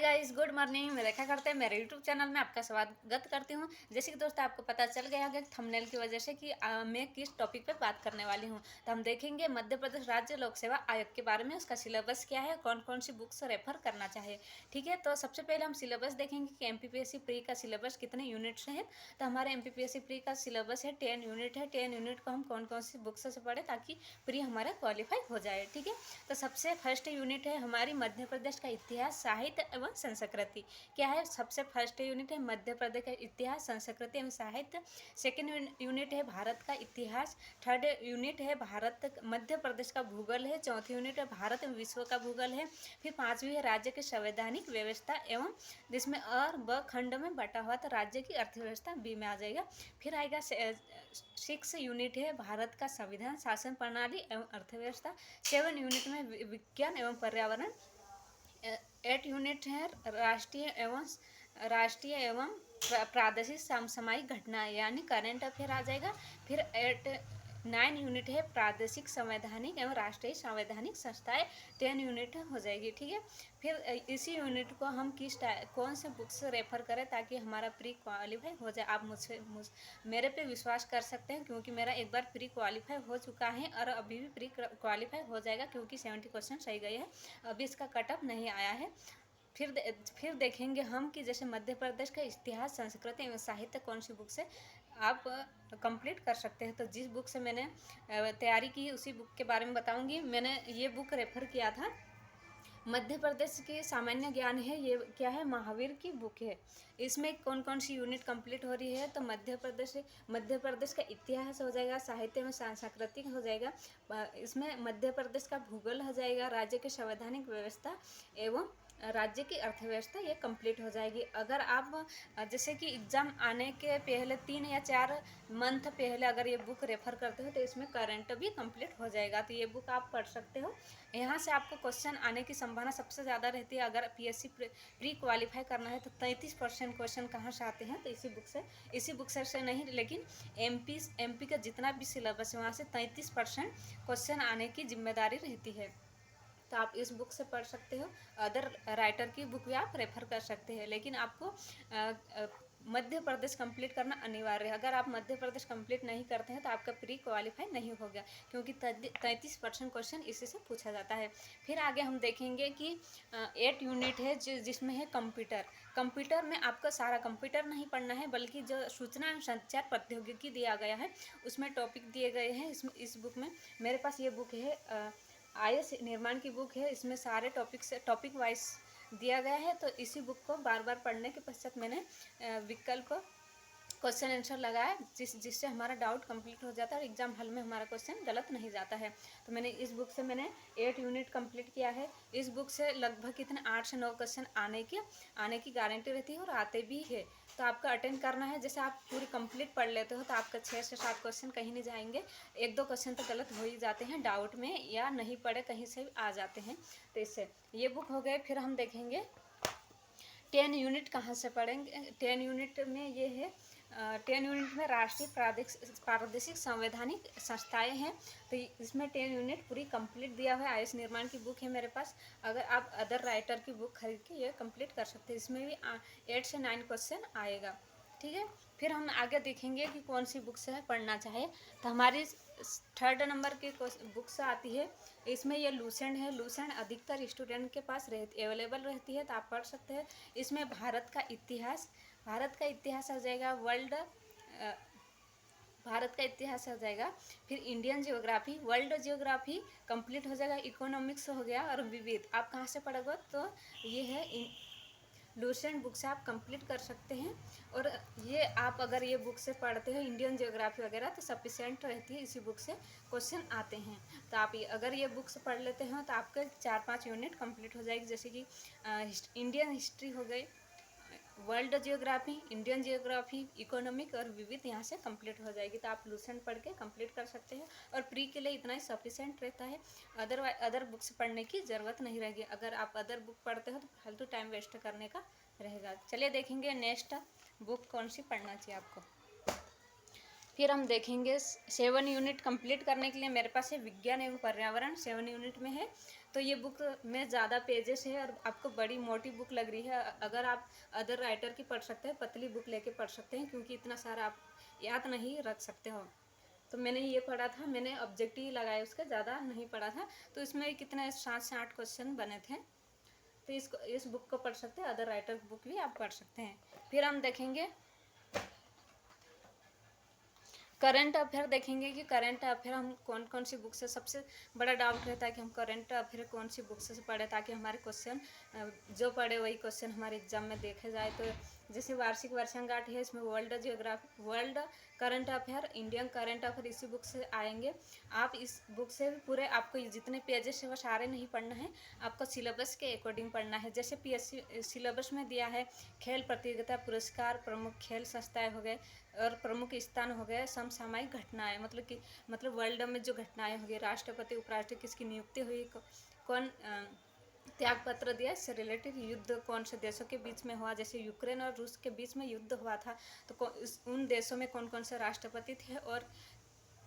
Guys, good morning. मैं रेखा करते हैं मेरे यूट्यूब चैनल में आपका स्वागत करती हूँ। जैसे कि दोस्तों आपको पता चल गया होगा थंबनेल की वजह से कि मैं किस टॉपिक पे बात करने वाली हूँ। तो हम देखेंगे मध्य प्रदेश राज्य लोक सेवा आयोग के बारे में, उसका सिलेबस क्या है, कौन कौन सी बुक्स रेफर करना चाहिए। ठीक है, तो सबसे पहले हम सिलेबस देखेंगे कि एमपीपीएससी प्री का सिलेबस कितने यूनिट से है। तो हमारे एमपीपीएससी प्री का सिलेबस है 10 यूनिट है। 10 यूनिट को हम कौन कौन सी बुक्स से पढ़े ताकि प्री हमारा क्वालिफाई हो जाए। ठीक है, तो सबसे फर्स्ट यूनिट है हमारी मध्य प्रदेश का इतिहास, साहित्य एवं संस्कृति। क्या है? सबसे फर्स्ट यूनिट है मध्य प्रदेश का इतिहास, संस्कृति एवं साहित्य। सेकेंड यूनिट है भारत का इतिहास। थर्ड यूनिट है भारत मध्य प्रदेश का भूगोल है। चौथी यूनिट है भारत एवं विश्व का भूगोल है। फिर पांचवी है राज्य की संवैधानिक व्यवस्था एवं जिसमें और ब खंड में बटा हुआ तो राज्य की अर्थव्यवस्था बी में आ जाएगा। फिर आएगा 6 यूनिट है भारत का संविधान, शासन प्रणाली एवं अर्थव्यवस्था। 7 यूनिट में विज्ञान एवं पर्यावरण। 8 यूनिट है राष्ट्रीय एवं प्रादेशिक समसामयिक घटनाएं यानी करेंट अफेयर आ जाएगा। फिर 9 यूनिट है प्रादेशिक संवैधानिक एवं राष्ट्रीय संवैधानिक संस्थाएं। 10 यूनिट हो जाएगी। ठीक है, फिर इसी यूनिट को हम कौन से बुक से रेफर करें ताकि हमारा प्री क्वालिफाई हो जाए। आप मेरे पे विश्वास कर सकते हैं क्योंकि मेरा एक बार प्री क्वालिफाई हो चुका है और अभी भी प्री क्वालिफाई हो जाएगा क्योंकि 70 क्वेश्चन सही गए हैं, अभी इसका कट ऑफ नहीं आया है। फिर देखेंगे हम कि जैसे मध्य प्रदेश का इतिहास, संस्कृति एवं साहित्य कौन सी बुक से आप कंप्लीट कर सकते हैं। तो जिस बुक से मैंने तैयारी की उसी बुक के बारे में बताऊंगी। मैंने ये बुक रेफर किया था, मध्य प्रदेश की सामान्य ज्ञान है। ये क्या है? महावीर की बुक है। इसमें कौन कौन सी यूनिट कंप्लीट हो रही है तो मध्य प्रदेश का इतिहास हो जाएगा, साहित्य में सांस्कृतिक हो जाएगा, इसमें मध्य प्रदेश का भूगोल हो जाएगा, राज्य की संवैधानिक व्यवस्था एवं राज्य की अर्थव्यवस्था ये कंप्लीट हो जाएगी। अगर आप जैसे कि एग्ज़ाम आने के पहले 3 या 4 मंथ पहले अगर ये बुक रेफर करते हो तो इसमें करंट भी कंप्लीट हो जाएगा। तो ये बुक आप पढ़ सकते हो। यहाँ से आपको क्वेश्चन आने की संभावना सबसे ज़्यादा रहती है। अगर पीएससी प्री क्वालिफाई करना है तो 33% क्वेश्चन कहाँ से आते हैं तो इसी बुक से नहीं, लेकिन एमपी का जितना भी सिलेबस है वहाँ से 33% क्वेश्चन आने की जिम्मेदारी रहती है। तो आप इस बुक से पढ़ सकते हो। अदर राइटर की बुक भी आप रेफर कर सकते हैं, लेकिन आपको मध्य प्रदेश कंप्लीट करना अनिवार्य है। अगर आप मध्य प्रदेश कंप्लीट नहीं करते हैं तो आपका प्री क्वालिफाई नहीं होगा क्योंकि 33% क्वेश्चन इसी से पूछा जाता है। फिर आगे हम देखेंगे कि 8 यूनिट है जिसमें है कंप्यूटर में आपका सारा कंप्यूटर नहीं पढ़ना है बल्कि जो सूचना एवं संचार प्रौद्योगिकी दिया गया है उसमें टॉपिक दिए गए हैं। इस बुक में मेरे पास ये बुक है, आईएएस निर्माण की बुक है। इसमें सारे टॉपिक वाइज दिया गया है। तो इसी बुक को बार बार पढ़ने के पश्चात मैंने विकल्प क्वेश्चन आंसर लगाया जिससे हमारा डाउट कंप्लीट हो जाता है और एग्जाम हॉल में हमारा क्वेश्चन गलत नहीं जाता है। तो मैंने इस बुक से 8 यूनिट कंप्लीट किया है। इस बुक से लगभग कितने 8 से 9 क्वेश्चन आने की गारंटी रहती है और आते भी है। तो आपका अटेंड करना है। जैसे आप पूरी कंप्लीट पढ़ लेते हो तो आपका 6 से 7 क्वेश्चन कहीं नहीं जाएंगे, 1-2 क्वेश्चन तो गलत हो ही जाते हैं डाउट में या नहीं पढ़े कहीं से आ जाते हैं। तो इससे ये बुक हो गए। फिर हम देखेंगे 10 यूनिट कहाँ से पढ़ेंगे। 10 यूनिट में ये है, 10 यूनिट में राष्ट्रीय प्रादेशिक संवैधानिक संस्थाएं हैं। तो इसमें 10 यूनिट पूरी कंप्लीट दिया हुआ है। आईएएस निर्माण की बुक है मेरे पास। अगर आप अदर राइटर की बुक खरीद के ये कंप्लीट कर सकते हैं। इसमें भी 8 से 9 क्वेश्चन आएगा। ठीक है, फिर हम आगे देखेंगे कि कौन सी बुक से पढ़ना चाहे। तो हमारी 3rd नंबर की बुक्स आती है। इसमें ये लूसेंट है। लूसेंट अधिकतर स्टूडेंट के पास अवेलेबल रहती है तो आप पढ़ सकते हैं। इसमें भारत का इतिहास आ जाएगा, भारत का इतिहास हो जाएगा। फिर Indian geography, world geography complete हो जाएगा। इकोनॉमिक्स हो गया और विविध आप कहाँ से पढ़ोगे तो ये है लूसेंट बुक से आप कंप्लीट कर सकते हैं। और ये आप अगर ये बुक से पढ़ते हो इंडियन जियोग्राफी वगैरह तो सफिशेंट रहती है, इसी बुक से क्वेश्चन आते हैं। तो आप अगर ये बुक से पढ़ लेते हो तो आपके 4-5 यूनिट कंप्लीट हो जाएगी। जैसे कि इंडियन हिस्ट्री हो गई, world geography, Indian geography, economic और विविध यहाँ से कंप्लीट हो जाएगी। तो आप लूसेंट पढ़ के कंप्लीट कर सकते हैं और प्री के लिए इतना ही सफिशेंट रहता है। अदर बुक्स पढ़ने की ज़रूरत नहीं रहेगी। अगर आप अदर बुक पढ़ते हो तो फालतू टाइम वेस्ट करने का रहेगा। चलिए देखेंगे नेक्स्ट बुक कौन सी पढ़ना चाहिए आपको। फिर हम देखेंगे 7 यूनिट कंप्लीट करने के लिए मेरे पास है विज्ञान एवं पर्यावरण 7 यूनिट में है। तो ये बुक में ज़्यादा पेजेस है और आपको बड़ी मोटी बुक लग रही है। अगर आप अदर राइटर की पढ़ सकते हैं, पतली बुक लेके पढ़ सकते हैं, क्योंकि इतना सारा आप याद नहीं रख सकते हो। तो मैंने ये पढ़ा था, मैंने ऑब्जेक्टिव लगाए उसका, ज़्यादा नहीं पढ़ा था। तो इसमें कितने 7 से 8 क्वेश्चन बने थे। तो इस बुक को पढ़ सकते हैं, अदर राइटर बुक भी आप पढ़ सकते हैं। फिर हम देखेंगे करंट अफेयर, देखेंगे कि करंट अफेयर हम कौन कौन सी बुक से, सबसे बड़ा डाउट रहता है कि हम करंट अफेयर कौन सी बुक से पढ़े ताकि हमारे क्वेश्चन जो पढ़े वही क्वेश्चन हमारे एग्जाम में देखे जाए। तो जैसे वार्षिक वर्षगांठ है, इसमें world geography, world current affair, Indian current affair इसी बुक से आएंगे। आप इस बुक से पूरे, आपको जितने पेजेस है वो सारे नहीं पढ़ना है, आपको सिलेबस के अकॉर्डिंग पढ़ना है। जैसे PSC सिलेबस में दिया है खेल प्रतियोगिता पुरस्कार, प्रमुख खेल संस्थाएं हो गए और प्रमुख स्थान हो गए, समसामयिक घटनाएं, मतलब वर्ल्ड में जो घटनाएं होंगी, राष्ट्रपति उपराष्ट्रपति किसकी नियुक्ति हुई, कौन त्याग पत्र दिया, इससे रिलेटेड युद्ध कौन से देशों के बीच में हुआ, जैसे यूक्रेन और रूस के बीच में युद्ध हुआ था, तो उन देशों में कौन कौन से राष्ट्रपति थे और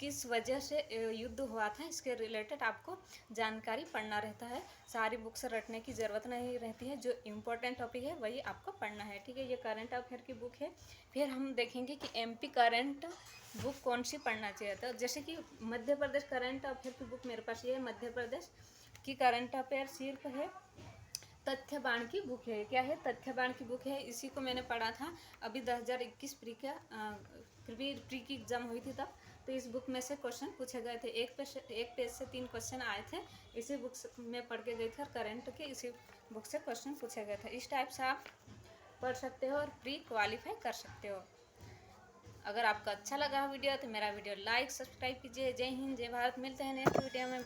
किस वजह से युद्ध हुआ था, इसके रिलेटेड आपको जानकारी पढ़ना रहता है। सारी बुक्स रटने की ज़रूरत नहीं रहती है, जो इम्पोर्टेंट टॉपिक है वही आपको पढ़ना है, ठीक है। ये करंट अफेयर की बुक है। फिर हम देखेंगे कि MP करंट बुक कौन सी पढ़ना चाहिए। तो जैसे कि मध्य प्रदेश करंट अफेयर की बुक मेरे पास ये है, मध्य प्रदेश की करंट अफेयर सिर्फ है, तथ्यबाण की बुक है। क्या है? तथ्यबाण की बुक है। इसी को मैंने पढ़ा था अभी 2021 प्री की एग्जाम हुई थी तब। तो इस बुक में से क्वेश्चन पूछे गए थे, एक पेज से 3 क्वेश्चन आए थे, इसी बुक में पढ़ के गई थी और करंट के इसी बुक से क्वेश्चन पूछे गए थे। इस टाइप से आप पढ़ सकते हो और प्री क्वालिफाई कर सकते हो। अगर आपको अच्छा लगा वीडियो तो मेरा वीडियो लाइक सब्सक्राइब कीजिए। जय हिंद, जय भारत। मिलते हैं नेक्स्ट वीडियो में।